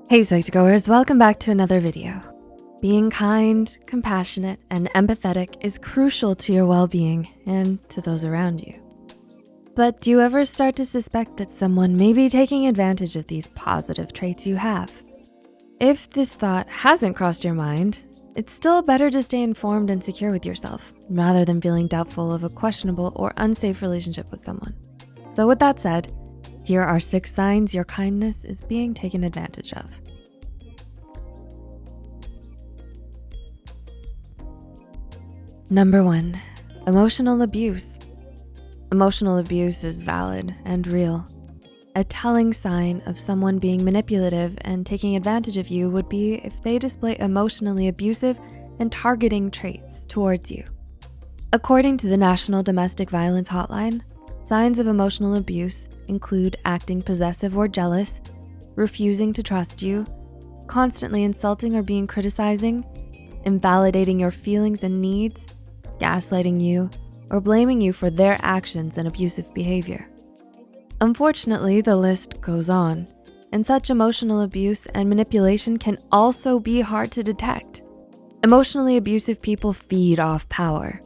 Hey Psych2Goers, welcome back to another video. Being kind, compassionate, and empathetic is crucial to your well-being and to those around you. But do you ever start to suspect that someone may be taking advantage of these positive traits you have? If this thought hasn't crossed your mind, it's still better to stay informed and secure with yourself rather than feeling doubtful of a questionable or unsafe relationship with someone. So with that said, here are 6 signs your kindness is being taken advantage of. Number 1, emotional abuse. Emotional abuse is valid and real. A telling sign of someone being manipulative and taking advantage of you would be if they display emotionally abusive and targeting traits towards you. According to the National Domestic Violence Hotline, signs of emotional abuse include acting possessive or jealous, refusing to trust you, constantly insulting or being criticizing, invalidating your feelings and needs, gaslighting you, or blaming you for their actions and abusive behavior. Unfortunately, the list goes on, and such emotional abuse and manipulation can also be hard to detect. Emotionally abusive people feed off power.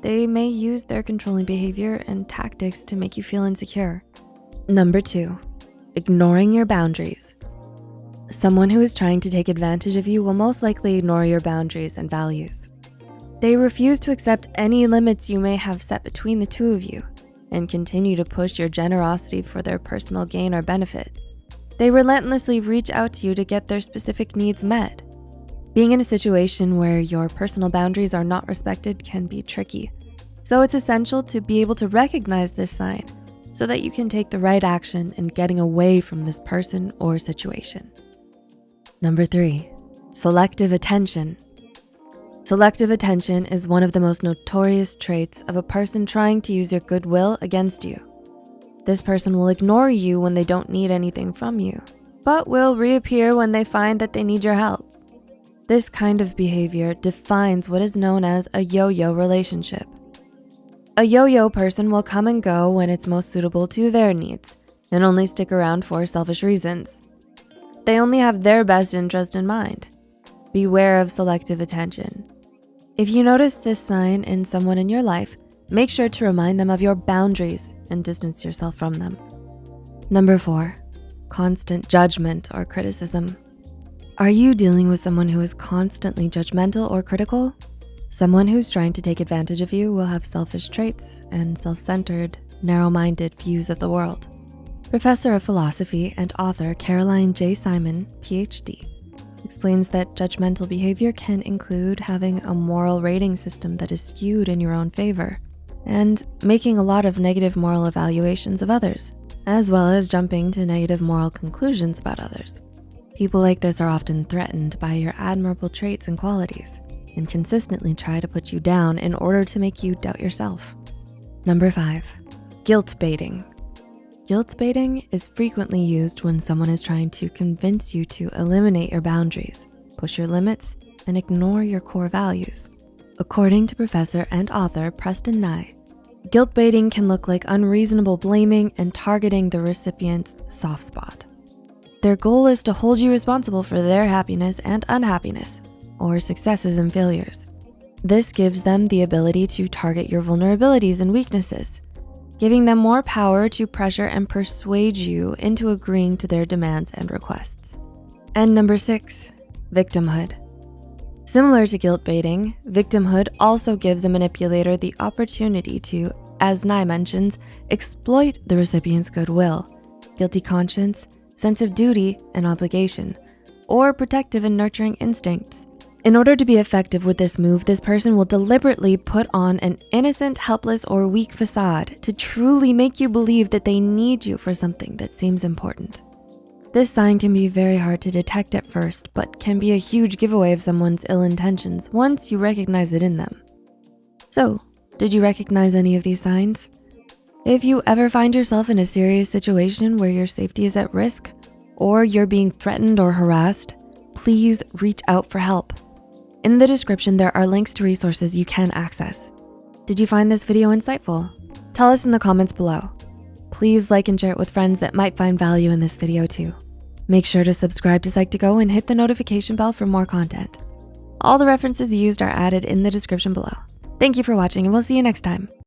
They may use their controlling behavior and tactics to make you feel insecure. Number 2, ignoring your boundaries. Someone who is trying to take advantage of you will most likely ignore your boundaries and values. They refuse to accept any limits you may have set between the two of you and continue to push your generosity for their personal gain or benefit. They relentlessly reach out to you to get their specific needs met. Being in a situation where your personal boundaries are not respected can be tricky, so it's essential to be able to recognize this sign so that you can take the right action in getting away from this person or situation. Number 3, selective attention. Selective attention is one of the most notorious traits of a person trying to use your goodwill against you. This person will ignore you when they don't need anything from you, but will reappear when they find that they need your help. This kind of behavior defines what is known as a yo-yo relationship. A yo-yo person will come and go when it's most suitable to their needs and only stick around for selfish reasons. They only have their best interest in mind. Beware of selective attention. If you notice this sign in someone in your life, make sure to remind them of your boundaries and distance yourself from them. Number 4, constant judgment or criticism. Are you dealing with someone who is constantly judgmental or critical? Someone who's trying to take advantage of you will have selfish traits and self-centered, narrow-minded views of the world. Professor of philosophy and author Caroline J. Simon, PhD, explains that judgmental behavior can include having a moral rating system that is skewed in your own favor and making a lot of negative moral evaluations of others, as well as jumping to negative moral conclusions about others. People like this are often threatened by your admirable traits and qualities and consistently try to put you down in order to make you doubt yourself. Number 5, guilt baiting. Guilt baiting is frequently used when someone is trying to convince you to eliminate your boundaries, push your limits, and ignore your core values. According to professor and author Preston Nye, guilt baiting can look like unreasonable blaming and targeting the recipient's soft spot. Their goal is to hold you responsible for their happiness and unhappiness, or successes and failures. This gives them the ability to target your vulnerabilities and weaknesses, giving them more power to pressure and persuade you into agreeing to their demands and requests. And number 6, victimhood. Similar to guilt baiting, victimhood also gives a manipulator the opportunity to, as Nye mentions, exploit the recipient's goodwill, guilty conscience, sense of duty and obligation, or protective and nurturing instincts. In order to be effective with this move, this person will deliberately put on an innocent, helpless, or weak facade to truly make you believe that they need you for something that seems important. This sign can be very hard to detect at first, but can be a huge giveaway of someone's ill intentions once you recognize it in them. So, did you recognize any of these signs? If you ever find yourself in a serious situation where your safety is at risk, or you're being threatened or harassed, please reach out for help. In the description, there are links to resources you can access. Did you find this video insightful? Tell us in the comments below. Please like and share it with friends that might find value in this video too. Make sure to subscribe to Psych2Go and hit the notification bell for more content. All the references used are added in the description below. Thank you for watching and we'll see you next time.